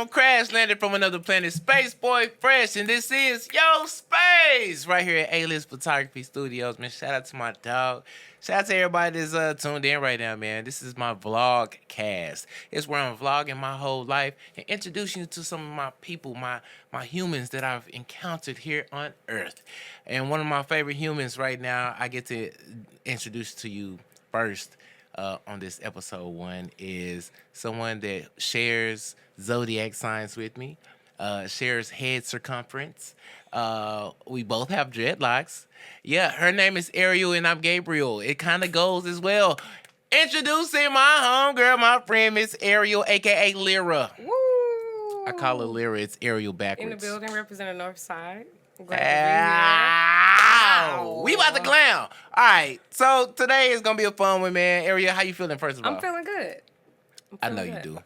Crash landed from another planet, Space Boy Fresh, and this is Yo Space right here at A-List Photography Studios. Man, shout out to my dog. Shout out to everybody that's tuned in right now, man. This is my vlog cast. It's where I'm vlogging my whole life and introducing you to some of my people, my humans that I've encountered here on Earth. And one of my favorite humans right now, I get to introduce to you first. On this episode 1 is someone that shares zodiac signs with me, shares head circumference. We both have dreadlocks. Yeah, her name is Ariel and I'm Gabriel. It kind of goes as well. Introducing my homegirl, my friend, Miss Ariel, a.k.a. Lyra. Woo! I call her Lyra. It's Ariel backwards. In the building, representing North Side. Glad Ow! We about to clown. All right, so today is gonna be a fun one, man. Ariel, how you feeling? First of all, I'm feeling good. I know you do.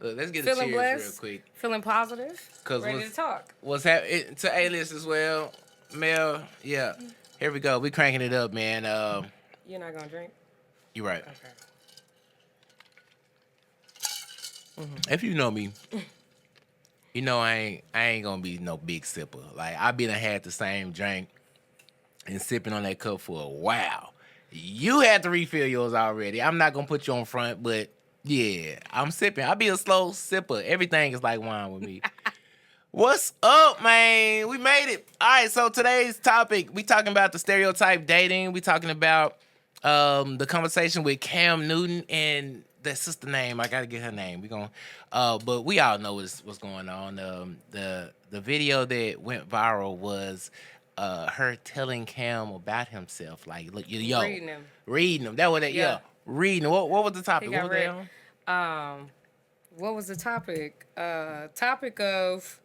Let's get Feeling a cheers blessed, real quick. Feeling positive. Ready to talk. What's happening to A-List as well, Mel? Yeah, here we go. We cranking it up, man. You're not gonna drink? You're right. Okay. If you know me, you know I ain't gonna be no big sipper. Like I been had the same drink and sipping on that cup for a while. You had to refill yours already. I'm not gonna put you on front, but yeah, I'm sipping. I be a slow sipper. Everything is like wine with me. What's up, man? We made it. All right, so today's topic, we talking about the stereotype dating. We talking about the conversation with Cam Newton and that sister name. I gotta get her name. We gonna, but we all know what's going on. The video that went viral was her telling Cam about himself. Like, look, yo, reading him. That was that. Yeah, reading. What was the topic? What was the topic? Topic of.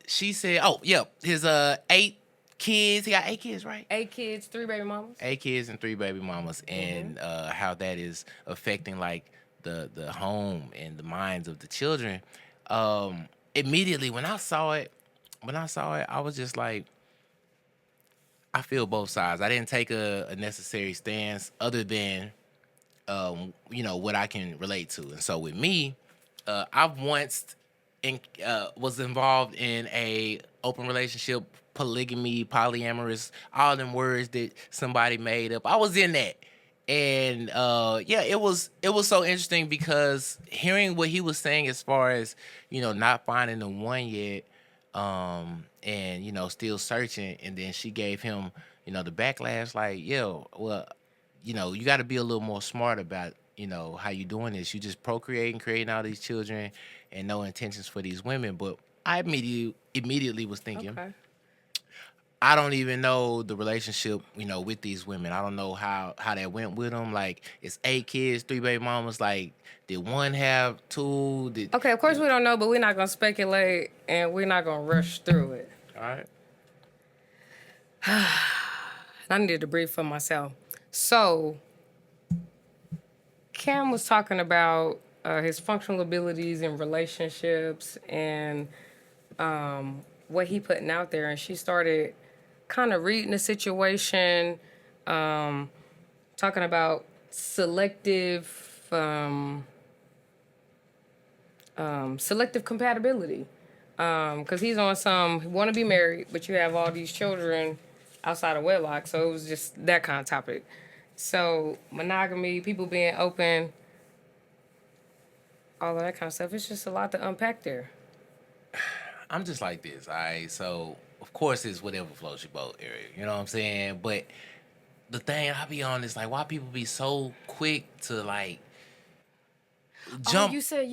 She said, "Oh, yeah, his 8 kids. He got 8 kids, right? 8 kids, 3 baby mamas. 8 kids and 3 baby mamas, and how that is affecting like the home and the minds of the children. Immediately when I saw it, I was just like, I feel both sides. I didn't take a necessary stance other than what I can relate to. And so with me, I've once was involved in a open relationship, polygamy, polyamorous, all them words that somebody made up. I was in that. And it was so interesting because hearing what he was saying as far as, not finding the one yet, and still searching, and then she gave him, the backlash like, you got to be a little more smart about, how you doing this. You just procreating, creating all these children and no intentions for these women. But I immediately was thinking, okay, I don't even know the relationship, with these women. I don't know how that went with them. Like, it's 8 kids, 3 baby mamas. Like, did one have 2? Okay, of course we don't know, but we're not going to speculate, and we're not going to rush through it. All right. I needed to breathe for myself. So, Cam was talking about his functional abilities in relationships and what he putting out there, and she started kind of reading the situation, talking about selective compatibility, because he's on some want to be married, but you have all these children outside of wedlock, so it was just that kind of topic. So monogamy, people being open, all of that kind of stuff. It's just a lot to unpack there. I'm just like this, all right? So, of course, it's whatever floats your boat area. You know what I'm saying? But the thing I be on is, like, why people be so quick to, like, jump. Oh, you said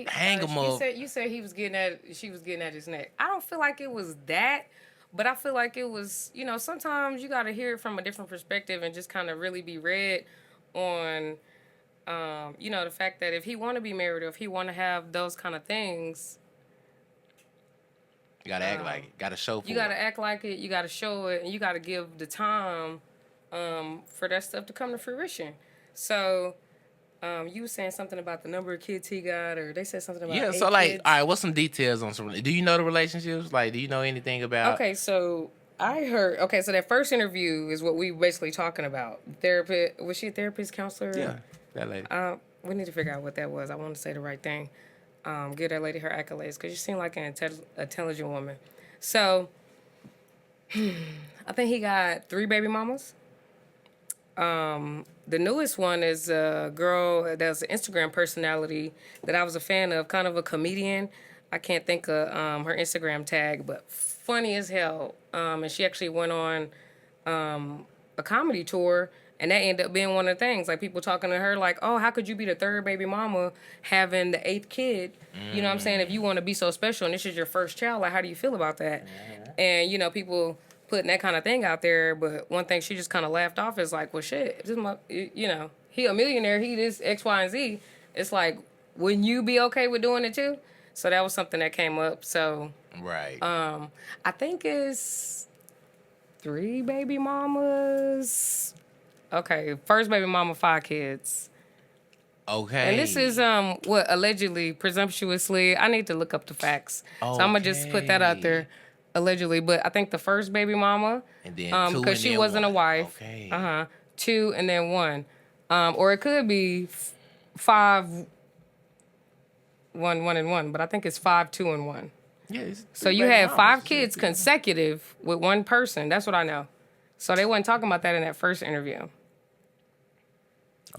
hang him up. You said she was getting at his neck. I don't feel like it was that, but I feel like it was, sometimes you got to hear it from a different perspective and just kind of really be read on, the fact that if he want to be married or if he want to have those kind of things, you got to act like it. Got to show for it. You got to act like it. You got to show it. And you got to give the time for that stuff to come to fruition. So, you were saying something about the number of kids he got, or they said something about 8 so, like, kids. all right, what's some details on some... Do you know the relationships? Like, do you know anything about... Okay, so I heard... Okay, so that first interview is what we basically talking about. Therapist... Was she a therapist, counselor? Yeah, that lady. We need to figure out what that was. I want to say the right thing. give that lady her accolades because you seem like an intelligent woman. So I think he got 3 baby mamas. The newest one is a girl that's an Instagram personality that I was a fan of, kind of a comedian. I can't think of her Instagram tag, but funny as hell. And she actually went on a comedy tour, and that ended up being one of the things. Like people talking to her, like, "Oh, how could you be the 3rd baby mama having the 8th kid? You know what I'm saying? If you want to be so special, and this is your first child, like, how do you feel about that?" And people putting that kind of thing out there. But one thing she just kind of laughed off is like, "Well, shit, he a millionaire, he this X, Y, and Z. It's like, wouldn't you be okay with doing it too?" So that was something that came up. So Right. I think it's 3 baby mamas. Okay, first baby mama, 5 kids. Okay. And this is what allegedly, presumptuously. I need to look up the facts, so I'm gonna just put that out there, allegedly. But I think the first baby mama, And then 2 because and she then wasn't a 1. wife. Okay. 2 and then 1, or it could be 5, 1, 1 and 1. But I think it's 5, 2 and 1. Yeah. It's So 3 you baby had mamas. 5 Yeah, kids 3 consecutive with one person. That's what I know. So they wasn't talking about that in that first interview.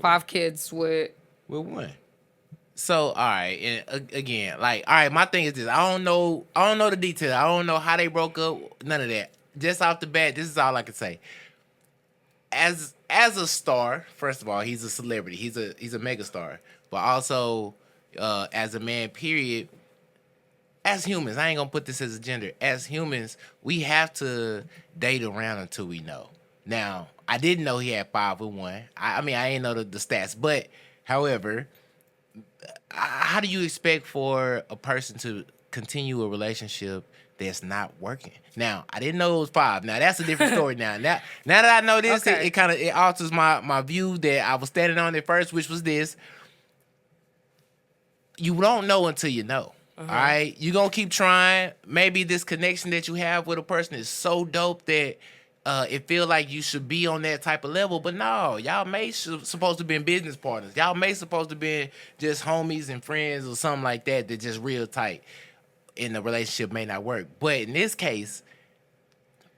5 kids with. with 1. So all right, and again, like all right, my thing is this: I don't know the detail. I don't know how they broke up. None of that. Just off the bat, this is all I can say. As a star, first of all, he's a celebrity. He's a mega star, but also as a man. Period. As humans, I ain't gonna put this as a gender. As humans, we have to date around until we know. Now, I didn't know he had 5 with 1. I mean, I ain't know the stats, but however, how do you expect for a person to continue a relationship that's not working? Now, I didn't know it was 5. Now that's a different story. Now that I know this, Okay. it kind of it alters my view that I was standing on at first, which was this: you don't know until you know. All right, you gonna keep trying. Maybe this connection that you have with a person is so dope that it feel like you should be on that type of level. But no, y'all may supposed to be business partners. Y'all may supposed to be just homies and friends or something like that. That just real tight, and the relationship may not work. But in this case,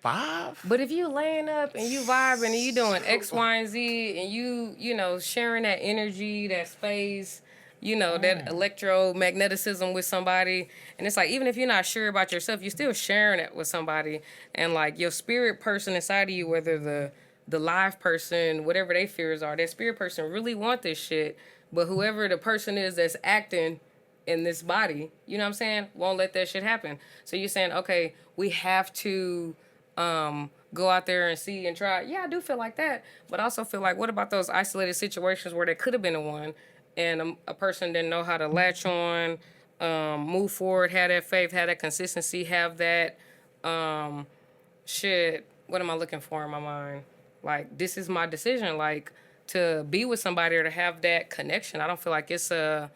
5. But if you laying up and you vibing and you doing X, Y, and Z and you sharing that energy, that space, that electromagneticism with somebody, and it's like even if you're not sure about yourself, you're still sharing it with somebody, and like your spirit person inside of you, whether the live person, whatever their fears are, that spirit person really want this shit, but whoever the person is that's acting in this body, you know what I'm saying, won't let that shit happen. So you're saying, okay, we have to go out there and see and try. Yeah, I do feel like that, but I also feel like, what about those isolated situations where there could have been a one, and a person didn't know how to latch on, move forward, have that faith, have that consistency, have that shit. What am I looking for in my mind? Like, this is my decision. Like, to be with somebody or to have that connection. I don't feel like it's a.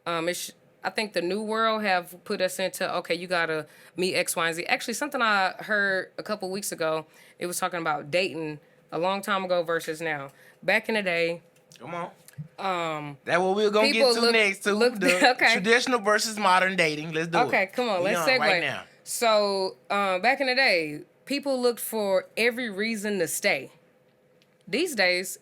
I think the new world have put us into, okay, you gotta meet X, Y, and Z. Actually, something I heard a couple weeks ago, it was talking about dating a long time ago versus now. Back in the day, come on. That's what we're gonna get to next. To the okay. Traditional versus modern dating. Let's do it. Okay, come on, let's segue. Right now. So back in the day, people looked for every reason to stay. These days,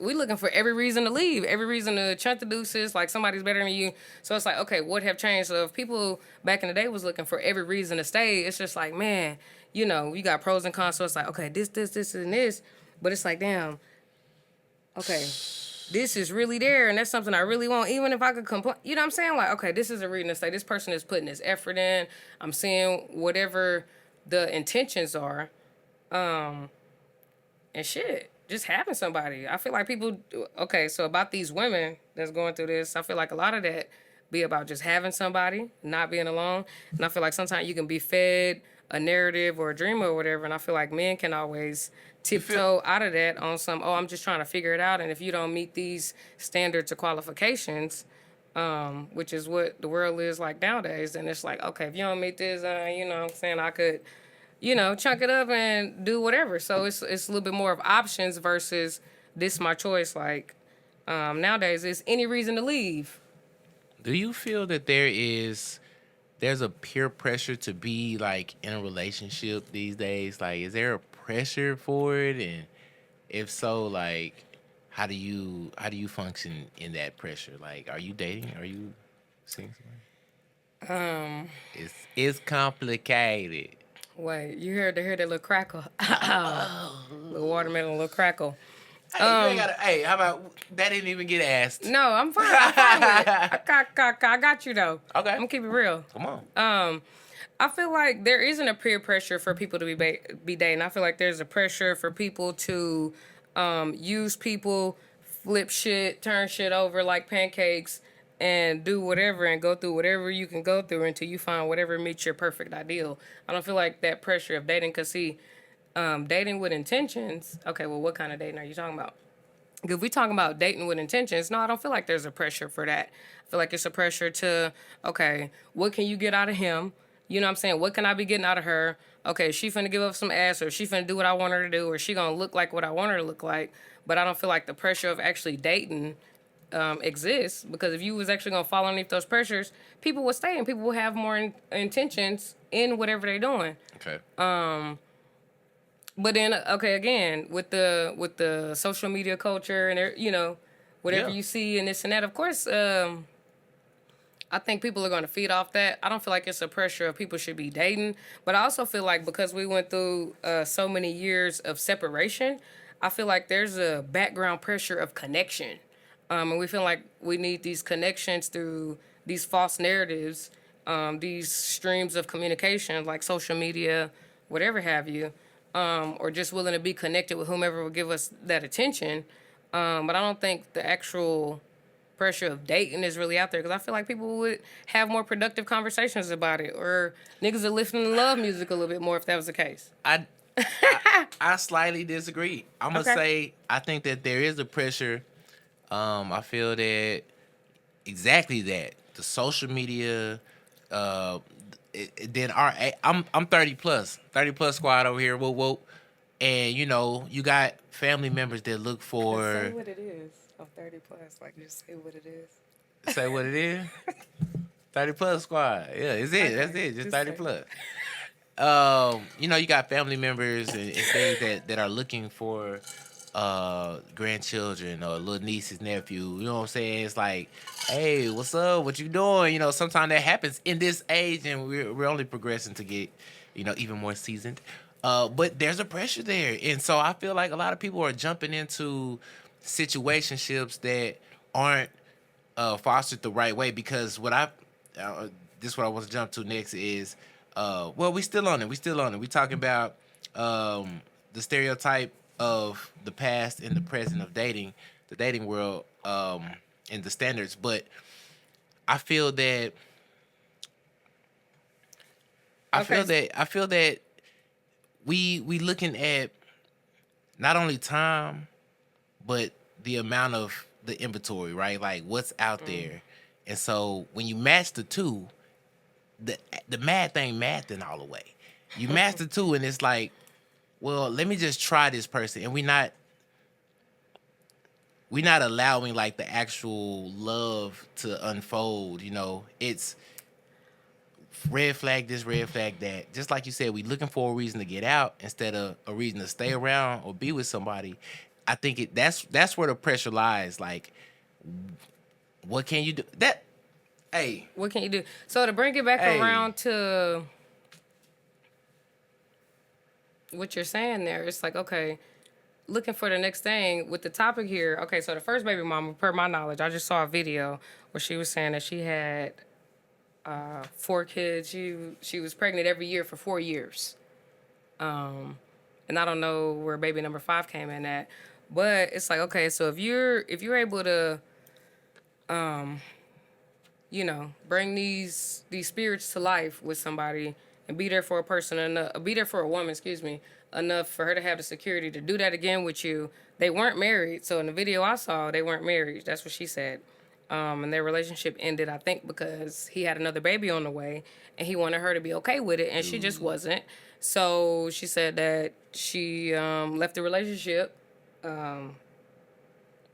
we looking for every reason to leave, every reason to chunt the deuces, like somebody's better than you. So it's like, okay, what have changed? So if people back in the day was looking for every reason to stay, it's just like, man, you got pros and cons. So it's like, okay, this, and this. But it's like, damn, okay, this is really there, and that's something I really want. Even if I could complain, you know what I'm saying? Like, okay, this is a reason to stay. This person is putting this effort in. I'm seeing whatever the intentions are. And shit. Just having somebody. I feel like people, okay, so about these women that's going through this, I feel like a lot of that be about just having somebody, not being alone. And I feel like sometimes you can be fed a narrative or a dream or whatever, and I feel like men can always tiptoe out of that on some, I'm just trying to figure it out, and if you don't meet these standards or qualifications, which is what the world is like nowadays, then it's like, okay, if you don't meet this, you know what I'm saying, I could chunk it up and do whatever. So it's a little bit more of options versus this my choice. Like nowadays, it's any reason to leave. Do you feel that there's a peer pressure to be like in a relationship these days? Like, is there a pressure for it? And if so, like, how do you function in that pressure? Like, are you dating? Are you seeing somebody? It's complicated. Wait, you hear that little crackle? Little watermelon, little crackle. Hey, you ain't gotta. Hey, how about that? Didn't even get asked. No, I'm fine. I'm fine with it. I got you though. Okay, I'm gonna keep it real. come on. I feel like there isn't a peer pressure for people to be dating. I feel like there's a pressure for people to use people, flip shit, turn shit over like pancakes, and do whatever and go through whatever you can go through until you find whatever meets your perfect ideal. I don't feel like that pressure of dating. Cause see, dating with intentions. Okay, well, what kind of dating are you talking about? If we talking about dating with intentions, no, I don't feel like there's a pressure for that. I feel like it's a pressure to, okay, what can you get out of him? You know what I'm saying? What can I be getting out of her? Okay, is she finna give up some ass, or is she finna do what I want her to do, or is she gonna look like what I want her to look like? But I don't feel like the pressure of actually dating exists, because if you was actually gonna fall underneath those pressures, people would stay and people would have more intentions in whatever they're doing. Okay. But then, okay, again, with the social media culture and whatever Yeah. you see and this and that, of course, I think people are going to feed off that. I don't feel like it's a pressure of people should be dating, but I also feel like because we went through so many years of separation, I feel like there's a background pressure of connection, and we feel like we need these connections through these false narratives, these streams of communication like social media, whatever have you, or just willing to be connected with whomever will give us that attention. But I don't think the actual pressure of dating is really out there, because I feel like people would have more productive conversations about it, or niggas would listen to love music a little bit more if that was the case. I slightly disagree. I'm gonna Okay. say I think that there is a pressure. I feel that exactly that the social media. Uh, then I'm 30 plus squad over here. Whoa, whoa, and you got family members that look Say for what it is. I'm 30 plus. Like, just say what it is. say what it is. 30 plus squad. Yeah, it's it. That's Okay, it. Just just 30 say. plus. You got family members and things that are looking for grandchildren or little nieces, nephew. You know what I'm saying? It's like, hey, what's up? What you doing? Sometimes that happens in this age, and we're only progressing to get, even more seasoned. But there's a pressure there, and so I feel like a lot of people are jumping into situationships that aren't fostered the right way, because this what I want to jump to next is well, we still on it. We talking about the stereotype of the past and the present of dating, the dating world, and the standards. But I feel that Okay. I feel that we looking at not only time but the amount of the inventory, right? Like what's out there. And so when you match the two, the the mad thing mathing all the way. You match the two, and it's like, well, let me just try this person, and we not allowing like the actual love to unfold. It's red flag this, red flag that. Just like you said, we looking for a reason to get out instead of a reason to stay around or be with somebody. I think that's where the pressure lies. Like, what can you do? That hey What can you do? So to bring it back hey around to what you're saying there, it's like, okay, looking for the next thing with the topic here. Okay, so the first baby mama, per my knowledge, I just saw a video where she was saying that she had 4 kids. She was pregnant every year for 4 years. And I don't know where baby number 5 came in at, but it's like, okay, so if you're able to bring these spirits to life with somebody and be there for a person enough, be there for a woman, excuse me, enough for her to have the security to do that again with you. They weren't married, so in the video I saw, they weren't married. That's what she said. And their relationship ended, I think, because he had another baby on the way, and he wanted her to be okay with it, and she just wasn't. So she said that she left the relationship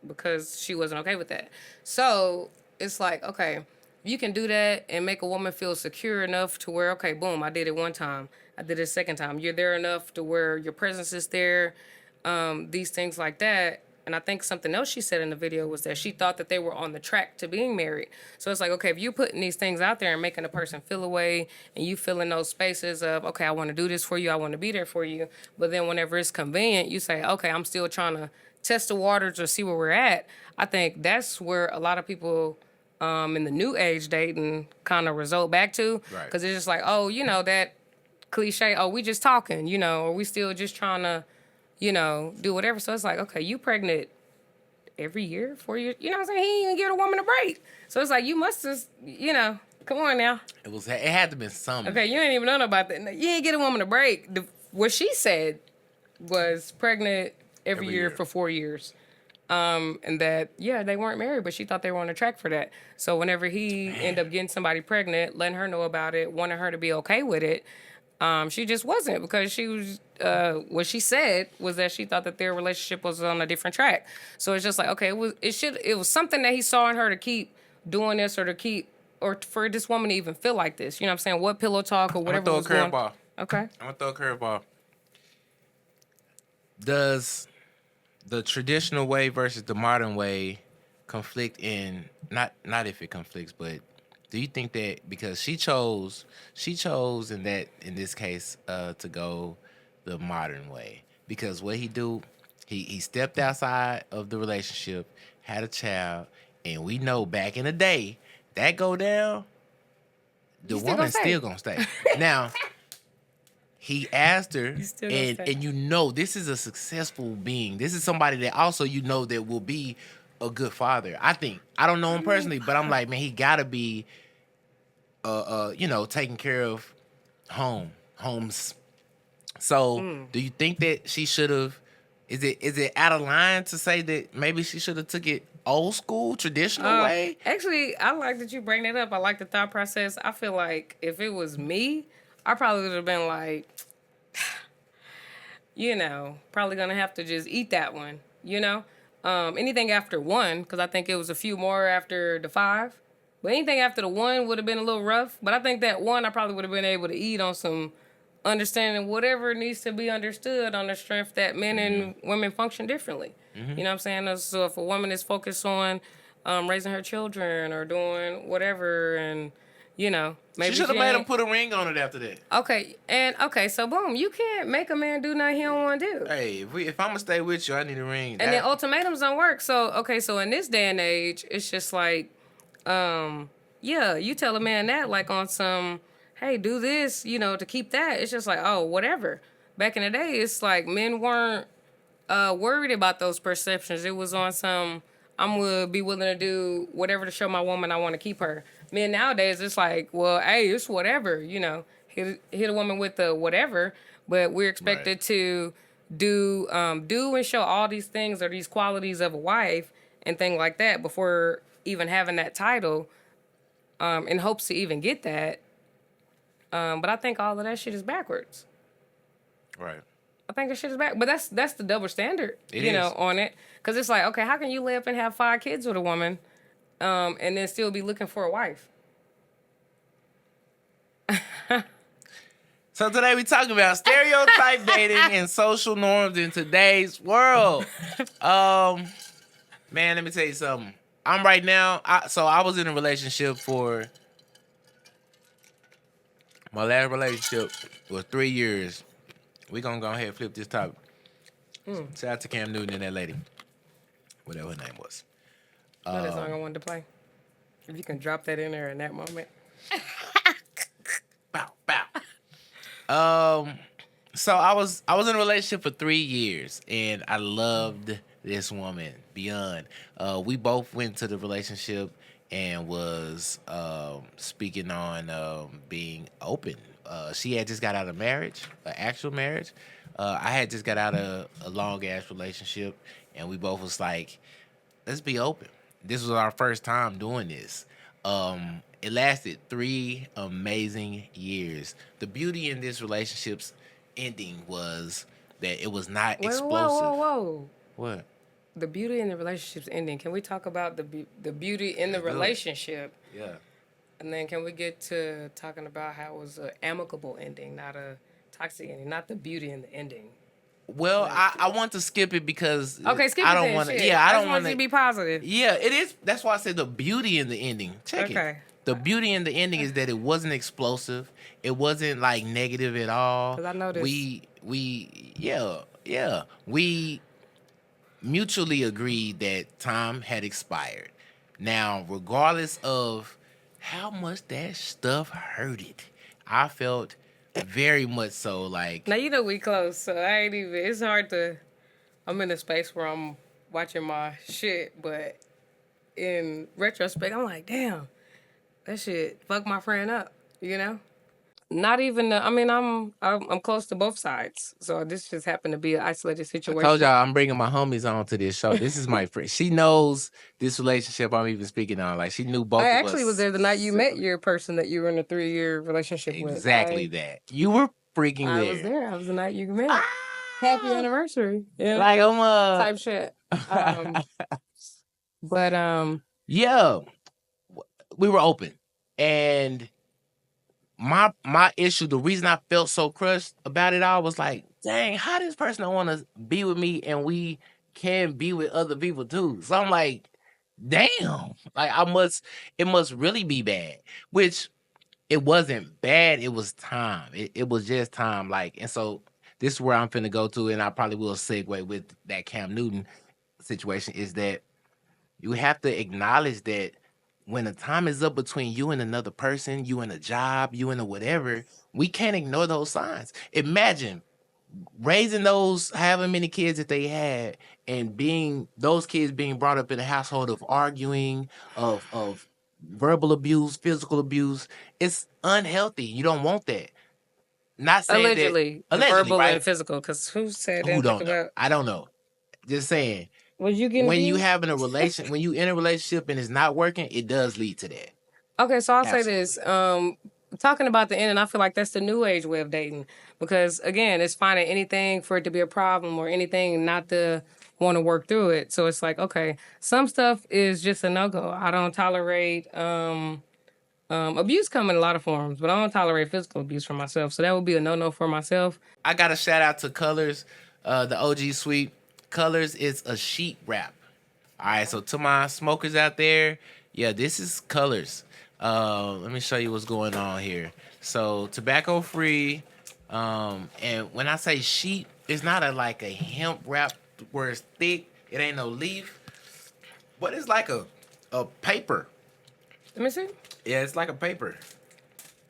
because she wasn't okay with that. So it's like, okay, you can do that and make a woman feel secure enough to where, okay, boom, I did it one time, I did it a second time. You're there enough to where your presence is there, these things like that. And I think something else she said in the video was that she thought that they were on the track to being married. So it's like, okay, if you're putting these things out there and making a person feel away and you fill in those spaces of, okay, I want to do this for you, I want to be there for you. But then whenever it's convenient, you say, okay, I'm still trying to test the waters or see where we're at. I think that's where a lot of people in the new age dating kind of result back to. Right. Because it's just like, oh, that cliche, oh, we just talking, or we still just trying to, do whatever. So it's like, okay, you pregnant every year, 4 years, you know what I'm saying? He ain't even give a woman a break. So it's like, you must just, come on now. It had to been something. Okay, you ain't even know about that. You ain't get a woman a break. What she said was pregnant every year for 4 years. And that, they weren't married, but she thought they were on the track for that. So whenever he ended up getting somebody pregnant, letting her know about it, wanting her to be okay with it, she just wasn't, because she was, what she said was that she thought that their relationship was on a different track. So it's just like, okay, it was something that he saw in her to keep doing this, or for this woman to even feel like this. You know what I'm saying? What pillow talk or whatever was going on. I'm gonna throw a curveball. Okay. I'm gonna throw a curveball. Does the traditional way versus the modern way conflict in, not if it conflicts, but do you think that because she chose in this case to go the modern way, because what he do, he stepped outside of the relationship, had a child, and we know back in the day that go down, the woman's still gonna stay. Now, he asked her, and this is a successful being. This is somebody that also that will be a good father. I think. I don't know him personally, but I'm like, man, he gotta be taking care of homes. So do you think that she should have, is it out of line to say that maybe she should have took it old school, traditional way? Actually, I like that you bring that up. I like the thought process. I feel like if it was me, I probably would have been like, probably gonna have to just eat that one, anything after 1, because I think it was a few more after the 5. But anything after the 1 would have been a little rough. But I think that 1, I probably would have been able to eat on some understanding whatever needs to be understood on the strength that men and women function differently. You know what I'm saying? So if a woman is focused on raising her children or doing whatever, and maybe she should have made him put a ring on it after that. Okay, so boom, you can't make a man do nothing he don't want to do. Hey, if I'm gonna stay with you, I need a ring. And then ultimatums don't work. So so in this day and age, it's just like, you tell a man that, like, on some, hey, do this, to keep that. It's just like, oh, whatever. Back in the day, it's like men weren't worried about those perceptions. It was on some, I'm going to be willing to do whatever to show my woman I want to keep her. Men nowadays, it's like, well, hey, it's whatever, hit a woman with the whatever, but we're expected to do and show all these things or these qualities of a wife and things like that before even having that title, in hopes to even get that. But I think all of that shit is backwards. Right. I think that shit is back. But that's the double standard, on it. Because it's like, okay, how can you live and have 5 kids with a woman and then still be looking for a wife? So today we talking about stereotype dating and social norms in today's world. Man, let me tell you something. I'm right now, I was in a relationship for, my last relationship was 3 years. We gonna go ahead and flip this topic. Shout out to Cam Newton and that lady, whatever her name was. Not that song I wanted to play. If you can drop that in there in that moment. Bow, bow. So I was in a relationship for 3 years, and I loved this woman beyond. We both went to the relationship and was speaking on being open. She had just got out of marriage, an actual marriage. I had just got out of a long ass relationship, and we both was like, let's be open. This was our first time doing this. It lasted 3 amazing years. The beauty in this relationship's ending was that it was not explosive. Whoa. What? The beauty in the relationship's ending. Can we talk about the beauty in the relationship? Yeah. And then can we get to talking about how it was an amicable ending, not a toxic ending, not the beauty in the ending? Well, Like, I want to skip it because okay, skip I it don't then. want to. Shit, Yeah, I I don't just want want you to to. be positive. Yeah, it is. That's why I said the beauty in the ending. Check it. Okay, The beauty in the ending is that it wasn't explosive. It wasn't like negative at all. because I noticed. We mutually agreed that time had expired. Now, regardless of how much that stuff hurted, I felt very much so Now like you know we close, so I ain't even. It's hard to. I'm in a space where I'm watching my shit, but in retrospect, I'm like, damn, that shit fucked my friend up. You know. Not even. I mean, I'm close to both sides, so this just happened to be an isolated I told situation. y'all I'm bringing my homies on to this show. This is my friend. She knows this relationship I'm even speaking on. Like she knew I both of actually was us there the night you met your person that you were in a 3 year relationship with. exactly that. You were freaking I was there. there. I was the night you met. Happy Ah! anniversary. Yeah. Like I'm Type shit. Um, but yeah, we were open. And my issue, the reason I felt so crushed about it all was like, dang, how this person don't want to be with me and we can be with other people too. So I'm like, damn, like it must really be bad. Which it wasn't bad, it was time. It was just time. Like, and so this is where I'm finna go to, and I probably will segue with that Cam Newton situation, is that you have to acknowledge that when the time is up between you and another person, you and a job, you and a whatever, we can't ignore those signs. Imagine raising those however many kids that they had and being those kids being brought up in a household of arguing, of verbal abuse, physical abuse. It's unhealthy. You don't want that. Not saying that allegedly, the allegedly, verbal and right? physical. Because who said Who anything don't know? about? I don't know. Just saying Was you getting when you abused? having a relation when you in a relationship and it's not working, it does lead to that. Okay, so I'll say Absolutely. this. Talking about the end, and I feel like that's the new age way of dating. Because again, it's finding anything for it to be a problem or anything not to want to work through it. So it's like, okay, some stuff is just a no go. I don't tolerate abuse come in a lot of forms, but I don't tolerate physical abuse for myself. So that would be a no no for myself. I got a shout out to Colors, the OG Suite. Colors is a sheet wrap. All right, so to my smokers out there, yeah, this is Colors. Let me show you what's going on here. So tobacco free, and when I say sheet, it's not like a hemp wrap where it's thick. It ain't no leaf, but it's like a paper. Let me see. Yeah, it's like a paper.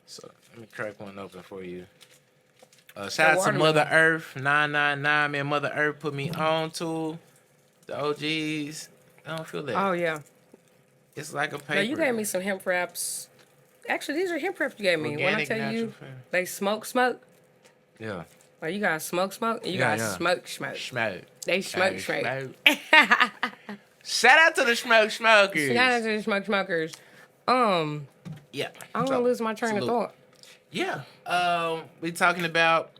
So let me crack one open for you. That Shout out to Mother watermelon. Earth 999, man. Mother Earth put me on to the OGs. I don't feel that. Oh yeah. It's like a No, you paper. gave me some hemp wraps. Actually, these are hemp wraps you gave me. When I Organic, tell natural. you they smoke, Yeah. like you got smoke, and you got smoke. Smoke. They smoke. Smoke. Shout out to the smoke Shout out smokers. to the smokers. Yeah. I don't want So, to lose my train of salute. thought. Yeah. We talking about,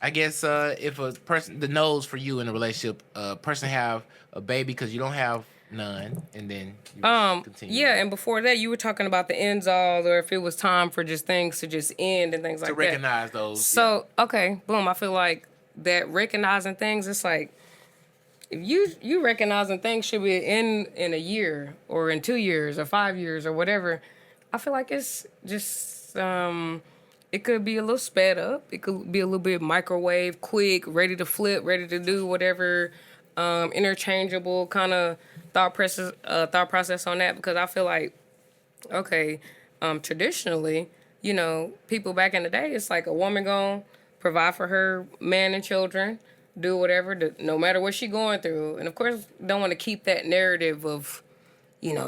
I guess, if a person, the nose for you in a relationship, a person have a baby because you don't have none, and then you just continue Yeah, on. and before that, you were talking about the ends all, or if it was time for just things to just end and things To like that. recognize those. Yeah. So, okay, boom. I feel like that recognizing things, it's like if you recognizing things should be in a year or in 2 years or 5 years or whatever. I feel like it's just it could be a little sped up. It could be a little bit microwave, quick, ready to flip, ready to do whatever, interchangeable kind of thought process on that, because I feel like okay, traditionally, people back in the day, it's like a woman gonna provide for her man and children, do whatever, no matter what she going through, and of course, don't want to keep that narrative of,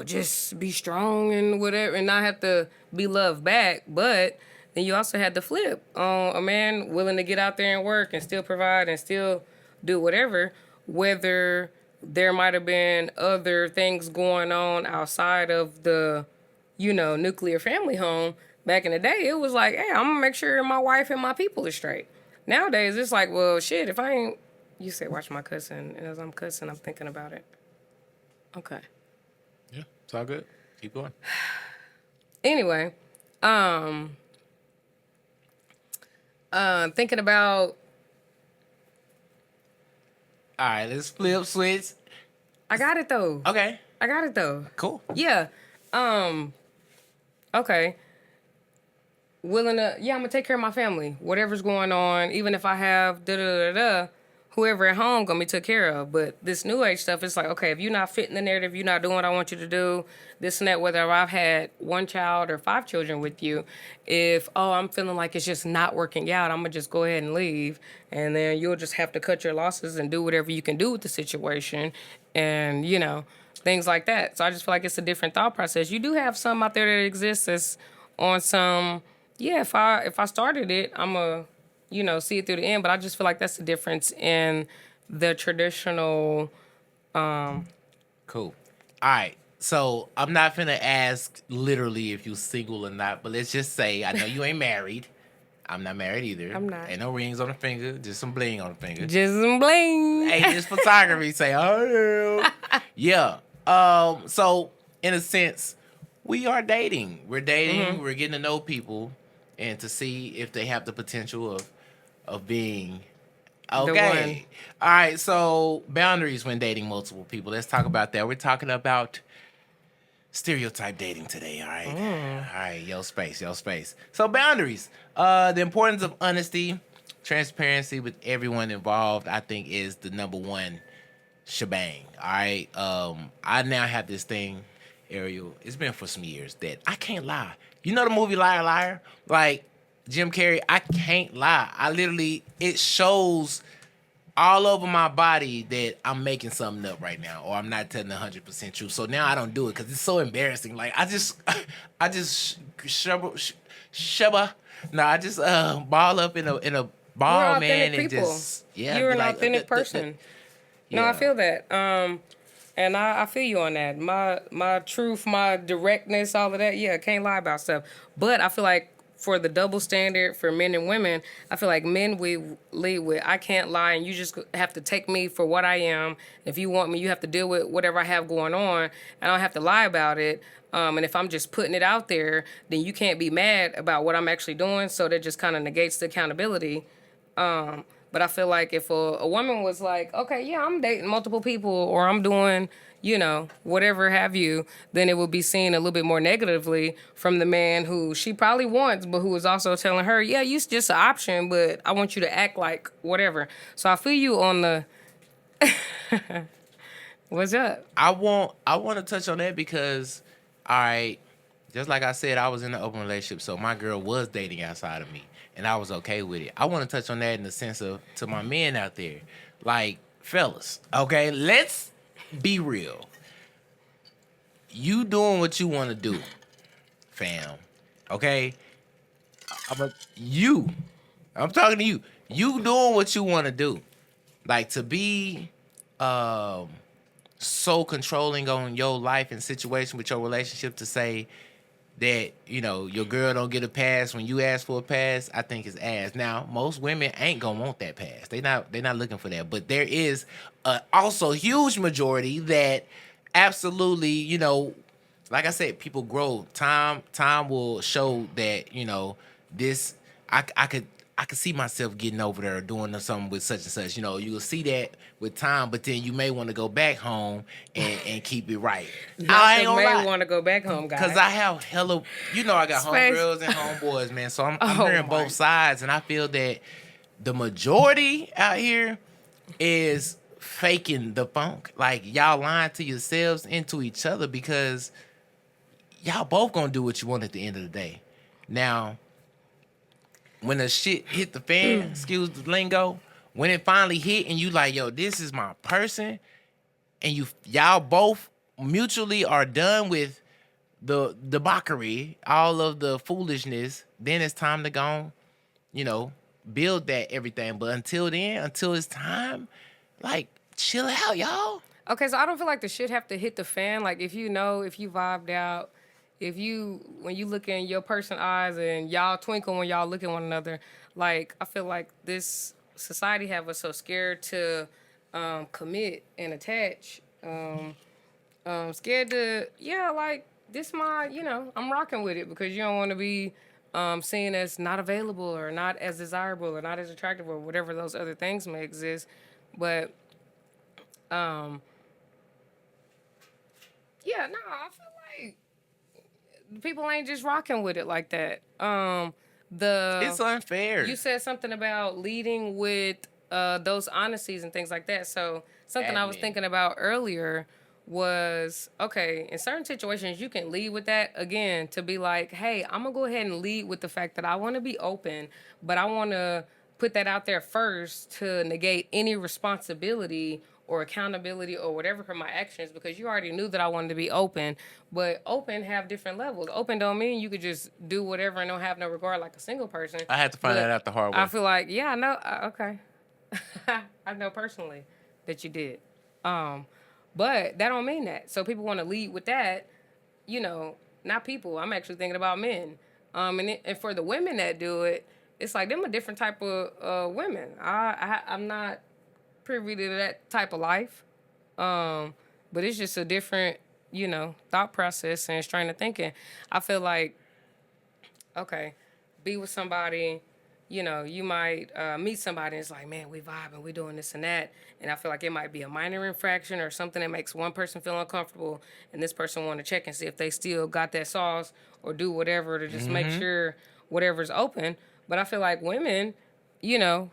just be strong and whatever, and not have to be loved back. But then you also had the flip, a man willing to get out there and work and still provide and still do whatever, whether there might have been other things going on outside of the nuclear family home. Back in the day, it was like, hey, I'm gonna make sure my wife and my people are straight. Nowadays, it's like, well, shit, if I ain't, you said watch my cussing, and as I'm cussing, I'm thinking about it. Okay. Yeah. It's all good. Keep going. Anyway, um, thinking about. All right, let's flip switch. I got it though. Okay, I got it though. cool. Yeah. Um. Okay. Willing to, yeah, I'm gonna take care of my family. Whatever's going on, even if I have da da da da, whoever at home gonna be took care of. But this new age stuff, it's like, okay, if you're not fitting the narrative, you're not doing what I want you to do, this and that. Whether I've had one child or 5 children with you, if I'm feeling like it's just not working out, I'm gonna just go ahead and leave, and then you'll just have to cut your losses and do whatever you can do with the situation, and things like that. So I just feel like it's a different thought process. You do have some out there that exists that's on some. Yeah, if I started it, I'm a, see it through the end. But I just feel like that's the difference in the traditional. Cool. All right. So I'm not finna ask literally if you single or not, but let's just say I know you ain't married. I'm not married either. I'm not. Ain't no rings on the finger, just some bling on the finger. Just some bling. Hey, this photography say I am. Yeah. So in a sense, we are dating. We're dating. Mm-hmm. We're getting to know people, and to see if they have the potential of being okay. All right. So boundaries when dating multiple people. Let's talk about that. We're talking about stereotype dating today. All right. All right. Yo space. Yo space. So boundaries. The importance of honesty, transparency with everyone involved, I think, is the number one shebang. All right. I now have this thing, Ariel. It's been for some years that I can't lie. You know the movie Liar Liar? Like Jim Carrey, I can't lie. I literally, it shows all over my body that I'm making something up right now, or I'm not telling 100% truth. So now I don't do it because it's so embarrassing. Like I just, shubba. No, I just ball up in a We're ball, man, authentic and people. just You're be an like, authentic person. No, I yeah. feel that. And I feel you on that. My truth, my directness, all of that. Yeah, I can't lie about stuff. But I feel like for the double standard for men and women, I feel like men we lead with I can't lie, and you just have to take me for what I am. If you want me, you have to deal with whatever I have going on. I don't have to lie about it. And if I'm just putting it out there, then you can't be mad about what I'm actually doing. So that just kind of negates the accountability. But I feel like if a woman was like, okay, yeah, I'm dating multiple people or I'm doing, whatever have you, then it would be seen a little bit more negatively from the man who she probably wants, but who is also telling her, yeah, you're just an option, but I want you to act like whatever. So I feel you on the. What's up? I want to touch on that because, all right, just like I said, I was in an open relationship, so my girl was dating outside of me, and I was okay with it. I want to touch on that in the sense of to my men out there, like fellas, okay, let's be real. You doing what you want to do, fam, okay? You. I'm talking to you. You doing what you want to do, like to be um so controlling on your life and situation with your relationship to say that your girl don't get a pass when you ask for a pass. I think is ass. Now most women ain't gonna want that pass. They not looking for that, but there is also huge majority that absolutely, like I said, people grow. Time will show that this. I could see myself getting over there doing something with such and such. You'll see that with time, but then you may want to go back home and keep it right. I ain't gonna lie. May want to go back home, guys. Cause I have hella, I got Space. homegirls and homeboys, man. So I'm Oh hearing my. both sides, and I feel that the majority out here is faking the funk. Like y'all lying to yourselves and to each other because y'all both gonna do what you want at the end of the day. Now, when the shit hit the fan, excuse the lingo, when it finally hit and you like, yo, this is my person, and y'all both mutually are done with the debauchery, all of the foolishness, then it's time to go, build that everything. But until then, until it's time, like chill out, y'all. Okay, so I don't feel like the shit have to hit the fan. Like if you vibed out, when you look in your person's eyes and y'all twinkle when y'all look at one another, like I feel like this society have us so scared to commit and attach, scared to like this my, I'm rocking with it because you don't want to be seen as not available or not as desirable or not as attractive or whatever those other things may exist. But um, yeah, no, I feel like people ain't just rocking with it like that. It's The unfair. You said something about leading with those honesties and things like that. So something I was Admin. thinking about earlier was okay. In certain situations, you can lead with that again to be like, hey, I'm gonna go ahead and lead with the fact that I want to be open, but I want to put that out there first to negate any responsibility or accountability or whatever for my actions because you already knew that I wanted to be open. But open have different levels. Open don't mean you could just do whatever and don't have no regard like a single person. I had to find that But out the hard I way. feel like, yeah, I know. Okay. I know personally that you did. Um, but that don't mean that. So people want to lead with that, not people. I'm actually thinking about men. And for the women that do it, it's like them a different type of women. I'm not privy to that type of life. But it's just a different, thought process and strain of thinking. I feel like, okay, be with somebody, you might meet somebody and it's like, man, we vibing, we doing this and that. And I feel like it might be a minor infraction or something that makes one person feel uncomfortable and this person want to check and see if they still got that sauce or do whatever to just make sure whatever's open. But I feel like women,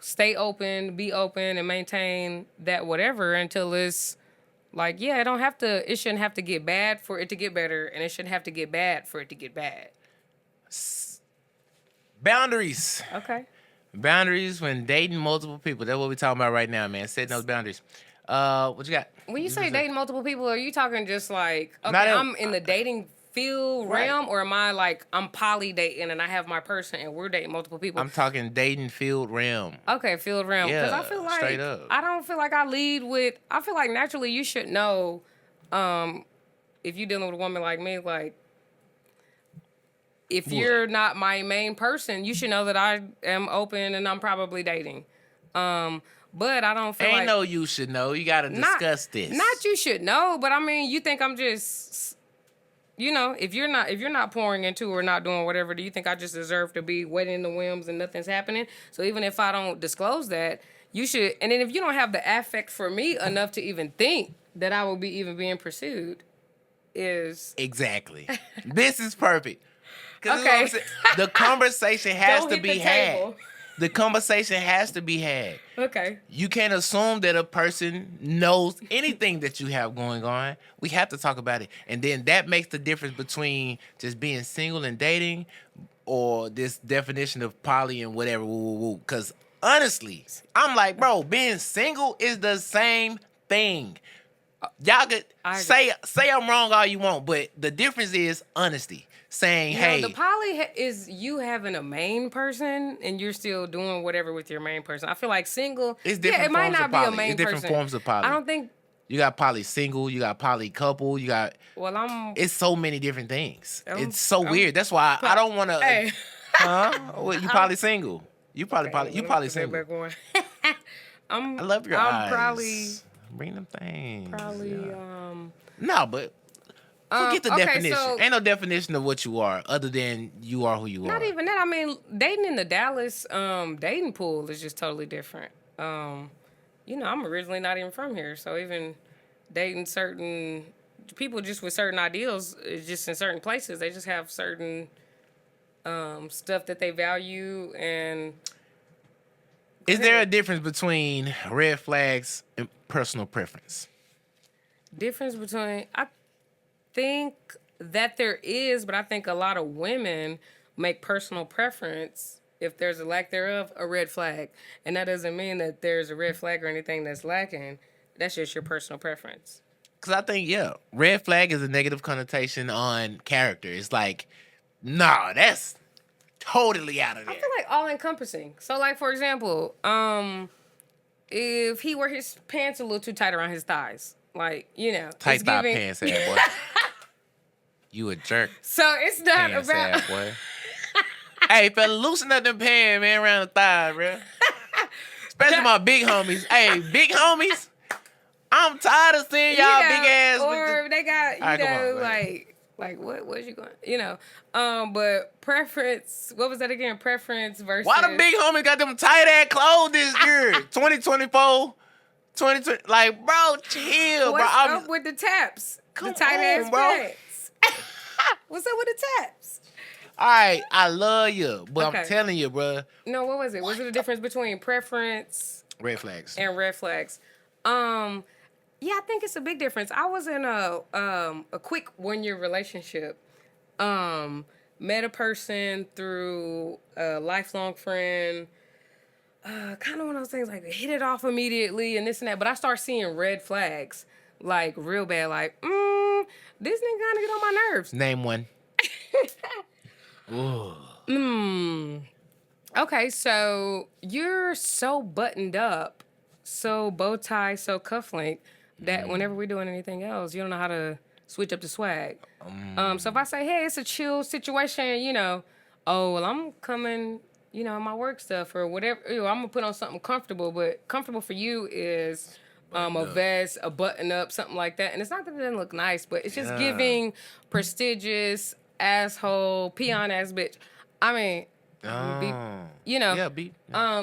stay open, be open and maintain that whatever until it's like, yeah, it shouldn't have to get bad for it to get better and it shouldn't have to get bad for it to get bad. Boundaries. Okay. Boundaries when dating multiple people. That's what we're talking about right now, man. Setting those boundaries. What you got? When you say dating multiple people, are you talking just like, okay, Not I'm in the dating field Right. realm, or am I like, I'm poly dating and I have my person and we're dating multiple people? I'm talking dating field realm. Okay, field realm. Because I Yeah, feel like, straight up. I don't feel like I feel like naturally you should know if you're dealing with a woman like me, like, if What? you're not my main person, you should know that I am open and I'm probably dating. But I don't feel Ain't like no you should know. You got to discuss this. Not you should know, but I mean, you think I'm just, if you're not pouring into or not doing whatever, do you think I just deserve to be waiting in the whims and nothing's happening? So even if I don't disclose that, you should. And then if you don't have the affect for me enough to even think that I will be even being pursued, is Exactly. This is perfect. 'Cause okay. this is what I'm saying. The conversation has Don't to hit be the had. table. The conversation has to be had. Okay. You can't assume that a person knows anything that you have going on. We have to talk about it. And then that makes the difference between just being single and dating or this definition of poly and whatever. Because honestly, I'm like, bro, being single is the same thing. Y'all could say I'm wrong all you want, but the difference is honesty. Saying, hey, the poly is you having a main person and you're still doing whatever with your main person. I feel like single, it's different it might forms not of be poly. a main It's different person. forms of poly. I don't think. You got poly single, you got poly couple, you got. Well, It's so many different things. It's so weird. That's why I don't want to. Hey. Huh? What, you poly single? You probably poly. You poly single. I love your eyes. I'm probably Bring them things. Yeah. But forget the definition. So, ain't no definition of what you are other than you are who you are. Not even that. I mean, dating in the Dallas dating pool is just totally different. I'm originally not even from here, so even dating certain people just with certain ideals, just in certain places, they just have certain stuff that they value. And is there a difference between red flags and personal preference? Difference between, I think that there is, but I think a lot of women make personal preference, if there's a lack thereof, a red flag. And that doesn't mean that there's a red flag or anything that's lacking. That's just your personal preference. Because I think, red flag is a negative connotation on character. It's like, nah, that's totally out of there. I feel like all encompassing. So, like, for example, if he wore his pants a little too tight around his thighs, like, tight thigh pants, boy. You a jerk. So it's not pants about. Boy. Hey, fella, loosen up them pants, man, around the thigh, bro. Especially my big homies. Hey, big homies. I'm tired of seeing y'all big ass. Or they got, right, on, like Like, what you going? But preference. What was that again? Preference versus. Why the big homie got them tight ass clothes this year? 2024, 2020. Like, bro, chill, bro. What's up with the taps? Come The tight ass on, bro. pants. What's up with the taps? All right, I love you, but Okay. I'm telling you, bro. No, what was it? Was it a difference between preference Red flags. and red flags? Yeah, I think it's a big difference. I was in a quick 1-year relationship. Met a person through a lifelong friend. Kind of one of those things like hit it off immediately and this and that. But I start seeing red flags, like real bad. Like, this nigga kind of get on my nerves. Name one. Ooh. Okay, so you're so buttoned up, so bow tie, so cufflink that whenever we're doing anything else, you don't know how to switch up the swag. So if I say, hey, it's a chill situation, oh, well, I'm coming, my work stuff or whatever, I'm gonna put on something comfortable, but comfortable for you is a vest, a button up, something like that. And it's not that it doesn't look nice, but it's just giving prestigious, asshole, peon ass bitch. I mean,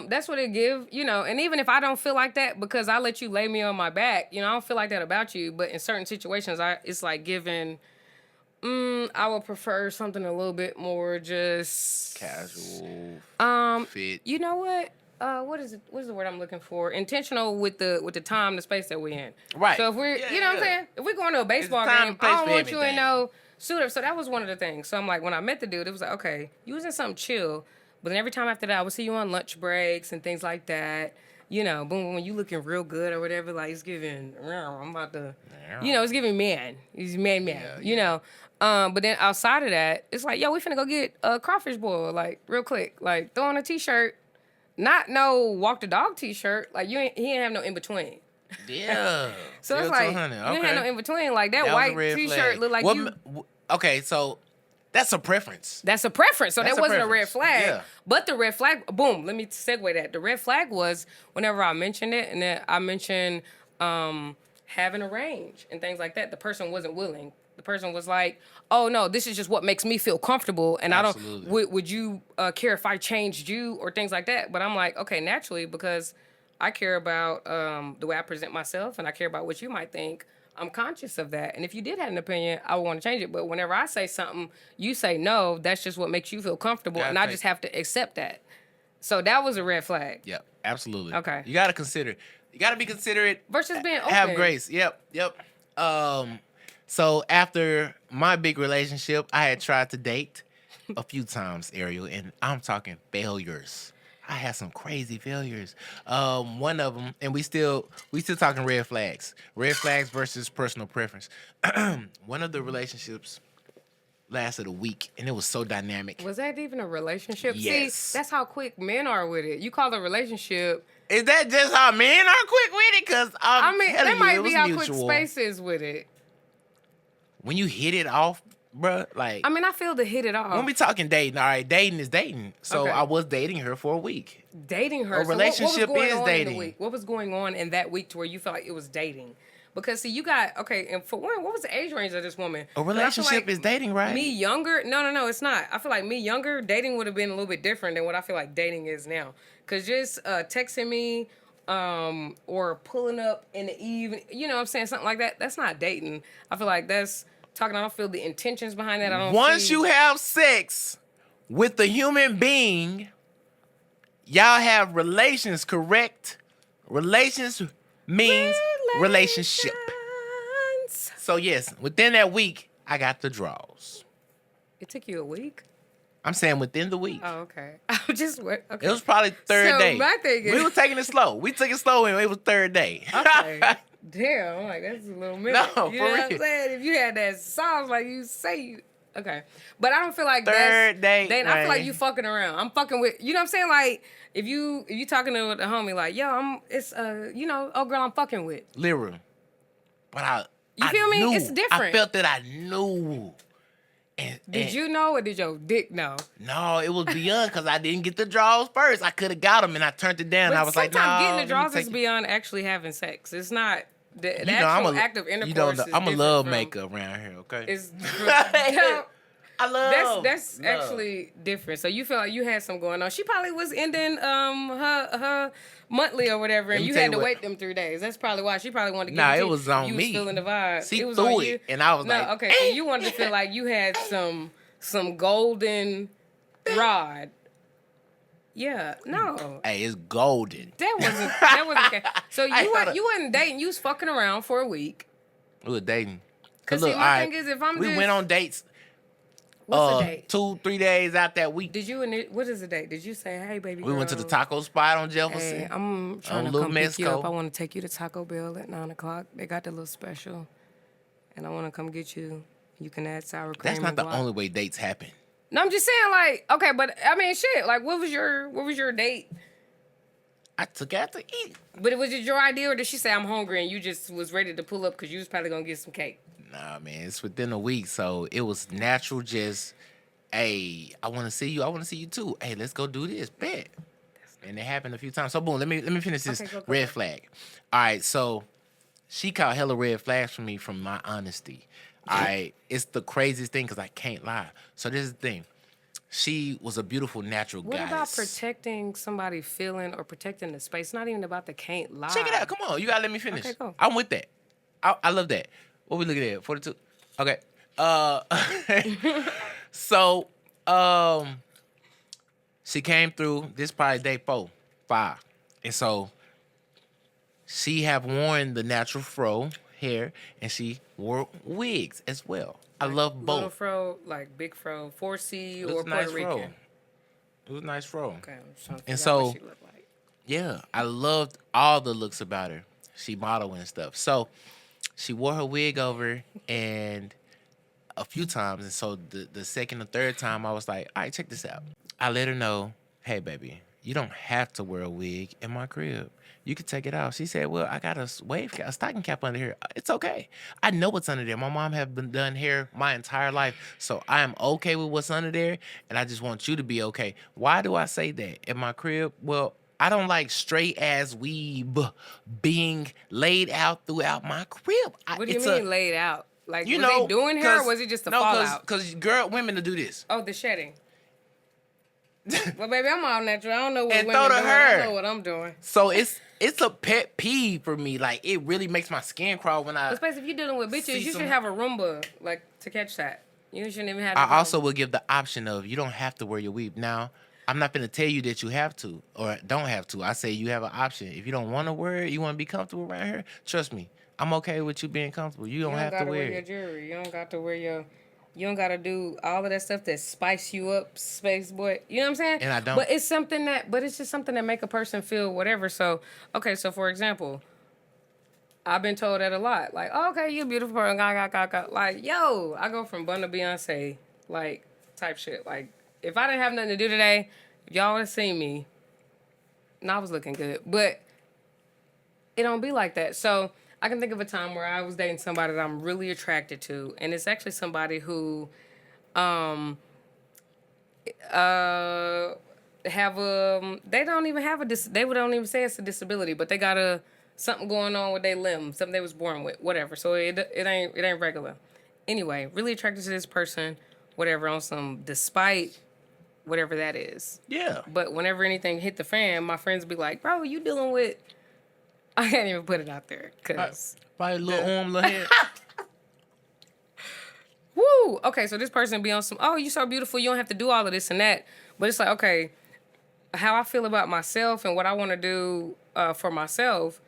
that's what it give, and even if I don't feel like that because I let you lay me on my back, I don't feel like that about you, but in certain situations, it's like giving, I would prefer something a little bit more just Casual. Fit. You know what? What is the word I'm looking for? Intentional with the time, the space that we're in. Right. So if we're, what I'm saying? If we're going to a baseball time game, and place I don't for want you in everything. no suit up. So that was one of the things. So I'm like, when I met the dude, it was like, okay, you was in something chill. But then every time after that, I would see you on lunch breaks and things like that. Boom, when you looking real good or whatever, like it's giving, I'm about to, it's giving man. He's man, but then outside of that, it's like, yo, we finna go get a crawfish boil, like real quick, like throw on a t-shirt, not no walk the dog t-shirt, like he ain't have no in between. Yeah. So it's like you ain't have no in between, like that was a white red t-shirt flag. look like you. Okay, so that's a preference. That's a preference. So That's that a wasn't a red preference. flag. Yeah. But the red flag, boom, let me segue that. The red flag was whenever I mentioned it, and then I mentioned having a range and things like that. The person wasn't willing. The person was like, oh, no, this is just what makes me feel comfortable. And Absolutely. I don't, would you care if I changed you or things like that? But I'm like, okay, naturally, because I care about the way I present myself and I care about what you might think. I'm conscious of that. And if you did have an opinion, I would want to change it. But whenever I say something, you say no, that's just what makes you feel comfortable. And I just have to accept that. So that was a red flag. Yep, absolutely. Okay. You got to consider. You got to be considerate. Versus being open. Have grace. Yep. So after my big relationship, I had tried to date a few times, Ariel, and I'm talking failures. I had some crazy failures. One of them, and we still talking red flags. Red flags versus personal preference. One of the relationships lasted a week, and it was so dynamic. Was that even a relationship? Yes. See, that's how quick men are with it. You call it a relationship. Is that just how men are quick with it? Because that might be how quick space is with it. When you hit it off, bruh, like... I mean, I feel to hit it off. When we talking dating, all right, dating is dating. So Okay. I was dating her for a week. Dating her. A relationship what was going is on dating. In the week? What was going on in that week to where you felt like it was dating? Because, see, you got... Okay, and for one, what was the age range of this woman? A relationship is dating, right? Me younger? No, it's not. I feel like me younger, dating would have been a little bit different than what I feel like dating is now. Because just texting me or pulling up in the evening, you know what I'm saying, something like that, that's not dating. I feel like that's... Talking, I don't feel the intentions behind that. I don't. Once you have sex with a human being, y'all have relations, correct? Relations means relationship. So yes, within that week, I got the draws. It took you a week? I'm saying within the week. Oh, okay. I'm just okay. It was probably third day. My thing is, we were taking it slow. We took it slow and it was third day. Okay. Damn, I'm like, that's a little minute. No, you for know what real. I'm saying? If you had that sauce like you say, okay. But I don't feel like Third date, Then I feel like man. you fucking around. I'm fucking with, you know what I'm saying? Like, if you talking to a homie, like, yo, oh girl, I'm fucking with. Literal. But You feel me? knew. It's different. I felt that I knew. Did you know or did your dick know? No, it was beyond because I didn't get the draws first. I could have got them and I turned it down. But I was like, sometimes no. getting the draws let me is take it. beyond actually having sex. It's not The You know, actual act of intercourse is I'm a different love from, maker around here. Okay. is I love. that's love. actually different. So you felt like you had some going on. She probably was ending her monthly or whatever, Let and me you tell had you to what. wait them 3 days. That's probably why she probably wanted to give Nah, it to it you. was on You was me. feeling the vibe. She It was threw on you. it, and I was No, like, okay. So you wanted to feel like you had some golden rod. Yeah, no. "Hey, it's golden." That wasn't okay. So I thought you wasn't dating. You was fucking around for a week. we were dating. Cause Cause look, see, all my right, thing is, if I'm we just went on dates. what's a date? 2-3 days out that week. Did you what is a date? Did you say, hey, baby We girl? went to the taco spot on Hey, Jefferson. I'm trying to Little come pick you up. I Mexico. want to take you to Taco Bell at 9 o'clock. They got the little special, and I want to come get you. You can add sour cream. That's not and the guac. only way dates happen. No, I'm just saying, like, okay, but I mean, shit. Like, what was your date? I took her out to eat. But was it your idea, or did she say I'm hungry and you just was ready to pull up because you was probably gonna get some cake? Nah, man, it's within a week, so it was natural. Just, hey, I want to see you. I want to see you too. Hey, let's go do this. Bet. And it happened a few times. So boom, let me finish this Okay, go. red flag. All right, so she caught hella red flags from me from my honesty. All right, it's the craziest thing because I can't lie. So this is the thing. She was a beautiful natural What goddess. about protecting somebody feeling or protecting the space? It's not even about the can't lie. Check it out. Come on, you gotta let me finish. Okay, go. I'm with that. I love that. What we looking at? 42. Okay. So she came through. This probably day 4, 5, and so she have worn the natural fro hair, and she wore wigs as well. I love Little both. fro, like big fro, 4C It was or a nice Puerto fro. Rican. It was a nice fro. Okay, I'm trying to And figure out what so- she looked like. Yeah, I loved all the looks about her. She modeled and stuff. So she wore her wig over and a few times. And so the second or third time, I was like, all right, check this out. I let her know, hey, baby, you don't have to wear a wig in my crib. You can take it off. She said, well, I got a a stocking cap under here. It's okay. I know what's under there. My mom have been done hair my entire life. So I am okay with what's under there. And I just want you to be okay. Why do I say that? In my crib, well, I don't like straight ass weeb being laid out throughout my crib. What do you mean laid out? Like, You was know, they doing hair or 'cause- was it just a no, fallout? Because women to do this. Oh, the shedding. Well, baby, I'm all natural. I don't know what And women throw the doing. hair. I know what I'm doing. So it's a pet peeve for me. Like, it really makes my skin crawl when I. Especially if you're dealing with bitches, see you some- should have a Roomba, like, to catch that. You shouldn't even have I also will give the option of you don't have to wear your weave. Now, I'm not going to tell you that you have to or don't have to. I say you have an option. If you don't want to wear it, you want to be comfortable around here, trust me. I'm okay with you being comfortable. You don't have to gotta wear your it. jewelry. You don't got to wear your. You don't gotta do all of that stuff that spice you up, space boy. You know what I'm saying? And I don't. But it's something that. But it's just something that make a person feel whatever. So okay. So for example, I've been told that a lot. Like, oh, okay, you're a beautiful person. Like, yo, I go from Bun to Beyonce, like type shit. Like, if I didn't have nothing to do today, if y'all would have seen me. I was looking good, but it don't be like that. So I can think of a time where I was dating somebody that I'm really attracted to, and it's actually somebody who, have a they don't even have they don't even say it's a disability, but they got something going on with their limb, something they was born with, whatever. So it ain't regular. Anyway, really attracted to this person, whatever, on some despite whatever that is. Yeah. But whenever anything hit the fan, my friends be like, bro, you dealing with. I can't even put it out there. Cause Probably a little arm, little head. woo! Okay, so this person be on some, oh, you so beautiful, you don't have to do all of this and that. But it's like, okay, how I feel about myself and what I want to do for myself,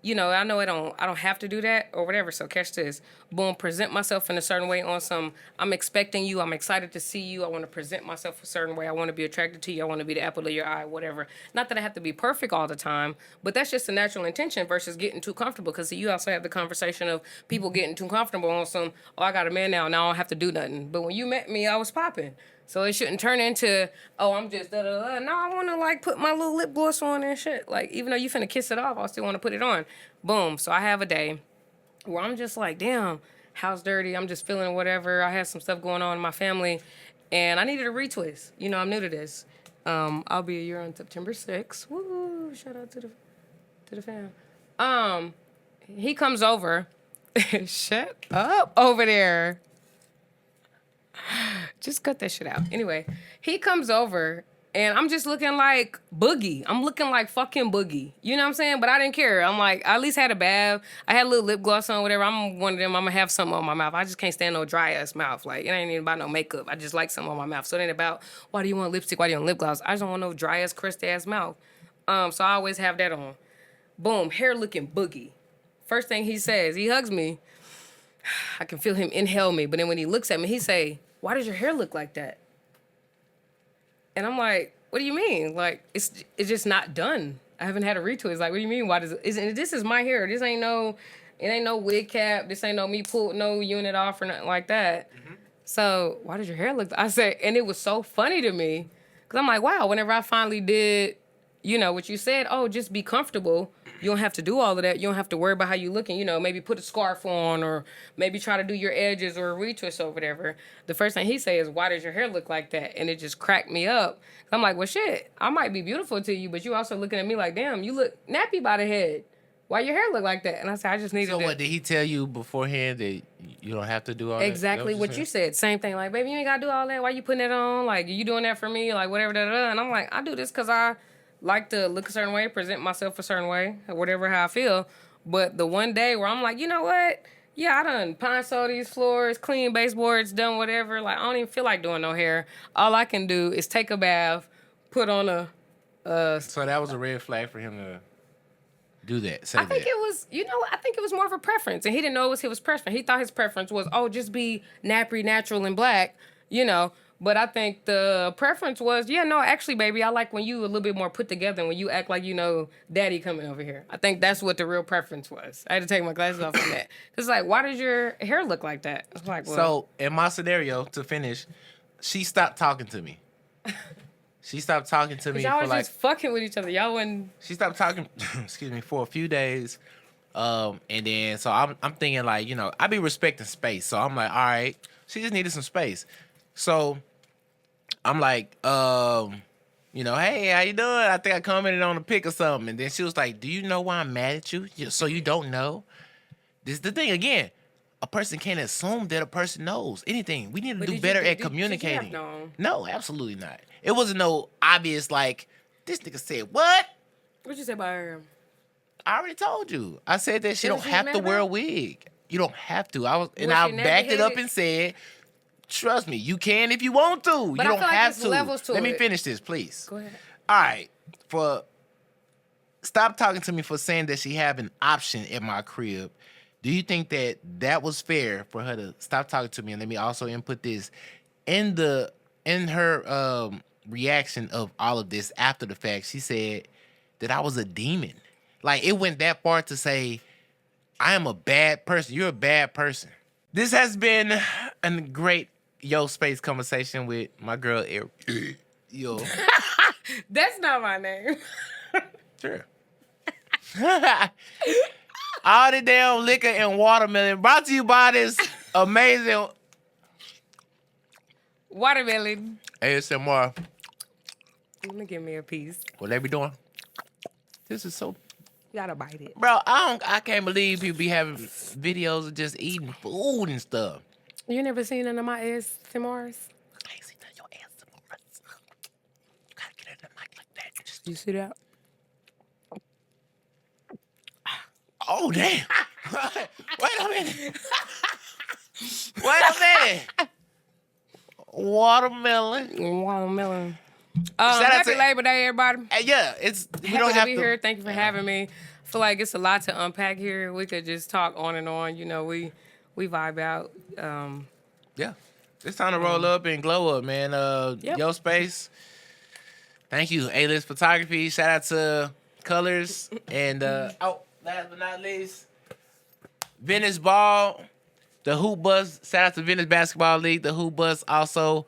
you know, I know I don't have to do that or whatever. So catch this. Boom, present myself in a certain way on some, I'm expecting you, I'm excited to see you, I want to present myself a certain way, I want to be attracted to you, I want to be the apple of your eye, whatever. Not that I have to be perfect all the time, but that's just a natural intention versus getting too comfortable. Because you also have the conversation of people getting too comfortable on some, oh, I got a man now I don't have to do nothing. But when you met me, I was popping. So it shouldn't turn into, oh, I'm just da-da-da. No, I want to, like, put my little lip gloss on and shit. Like, even though you finna kiss it off, I still want to put it on. Boom. So I have a day where I'm just like, damn, house dirty. I'm just feeling whatever. I had some stuff going on in my family, and I needed a retwist. You know, I'm new to this. I'll be a year on September 6th. Woo! Shout out to the fam. he comes over. Shut up over there. Just cut that shit out. Anyway, he comes over and I'm just looking like Boogie. I'm looking like fucking Boogie. You know what I'm saying? But I didn't care. I'm like, I at least had a bath. I had a little lip gloss on, whatever. I'm one of them. I'm gonna have something on my mouth. I just can't stand no dry ass mouth. Like, it ain't even about no makeup. I just like something on my mouth. So it ain't about, why do you want lipstick? Why do you want lip gloss? I just don't want no dry ass, crusty ass mouth. So I always have that on. Boom, hair looking Boogie. First thing he says, he hugs me. I can feel him inhale me. But then when he looks at me, he say, why does your hair look like that? And I'm like, what do you mean? Like, it's just not done. I haven't had a retweet. It's like, what do you mean? Why does it? This is my hair. This ain't no, it ain't no wig cap. This ain't no me pull no unit off or nothing like that. Mm-hmm. So why does your hair look? I said, and it was so funny to me because I'm like, wow. Whenever I finally did, you know, what you said, oh, just be comfortable. You don't have to do all of that. You don't have to worry about how you looking. You know, maybe put a scarf on or maybe try to do your edges or a retwist or whatever. The first thing he say is, why does your hair look like that? And it just cracked me up. I'm like, well, shit, I might be beautiful to you, but you also looking at me like, damn, you look nappy by the head. Why your hair look like that? And I said, I just needed So what, did he tell you beforehand that you don't have to do all that? Exactly what you said. Same thing. Like, baby, you ain't got to do all that. Why you putting that on? Like, you doing that for me? Like, whatever, da-da-da. And I'm like, I do this because I like to look a certain way, present myself a certain way, or whatever how I feel. But the one day where I'm like, you know what? Yeah, I done pine all these floors, clean baseboards, done whatever. Like, I don't even feel like doing no hair. All I can do is take a bath, put on a... So that was a red flag for him to do that. I think it was, you know, I think it was more of a preference. And he didn't know it was his preference. He thought his preference was, oh, just be nappy, natural, and black, you know. But I think the preference was, yeah, no, actually, baby, I like when you a little bit more put together and when you act like, you know, daddy coming over here. I think that's what the real preference was. I had to take my glasses off on that. It's like, why does your hair look like that? I was like, well. So, in my scenario, to finish, she stopped talking to me. She stopped talking to me y'all for was like... just fucking with each other. Y'all wasn't... She stopped talking, excuse me, for a few days. And then, so I'm thinking like, you know, I be respecting space. So I'm like, all right, she just needed some space. So I'm like, you know, hey, how you doing? I think I commented on a pic or something. And then she was like, do you know why I'm mad at you? So you don't know? This is the thing again. A person can't assume that a person knows anything. We need to do better at communicating. Did you have known? No, absolutely not. It wasn't no obvious like, this nigga said what? What'd you say about her? I already told you. I said that she Did don't she have mad to wear a about wig. You don't have to. I Was she backed it up nappy-headed? and said, trust me, you can if you want to. But you I don't feel like have it's to. levels to Let me it. finish this, please. Go ahead. All right. Stop talking to me for saying that she have an option at my crib. Do you think that was fair for her to stop talking to me? And let me also input this in her reaction of all of this after the fact. She said that I was a demon. Like, it went that far to say, I am a bad person. You're a bad person. This has been a great Yo Space conversation with my girl, Ariel. Yo. That's not my name. Sure. All the damn liquor and watermelon brought to you by this amazing Watermelon. ASMR. Let me give me a piece. What they be doing? This is so... You gotta bite it. Bro, I can't believe people be having videos of just eating food and stuff. You never seen none of my ASMRs? I ain't seen none of your ASMRs. You gotta get in the mic like that. Just... You see that? Oh, damn. Wait a minute. Wait a minute. Watermelon. Watermelon. Shout out Happy to- Labor Day, everybody. Yeah, we Happy don't to have be to... here. Thank you for having me. I feel like it's a lot to unpack here. We could just talk on and on. You know, we vibe out. Yeah. It's time to roll up and glow up, man. Yep. Yo Space. Thank you. A-List Photography. Shout out to Colors. And last but not least, Venice Ball. The Hoop Bus. Shout out to Venice Basketball League. The Hoop Bus also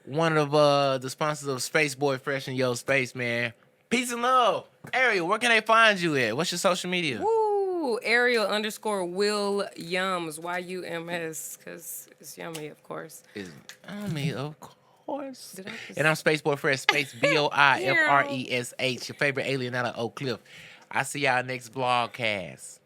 one of the sponsors of Space Boy Fresh and Yo Space, man. Peace and love. Ariel, where can they find you at? What's your social media? Woo! Ariel _Will Yums. YUMS. Because it's yummy, of course. Of course. Did I just- And I'm Space Boy Fresh, Space BOIFRESH, your favorite alien out of Oak Cliff. I see y'all next vlogcast.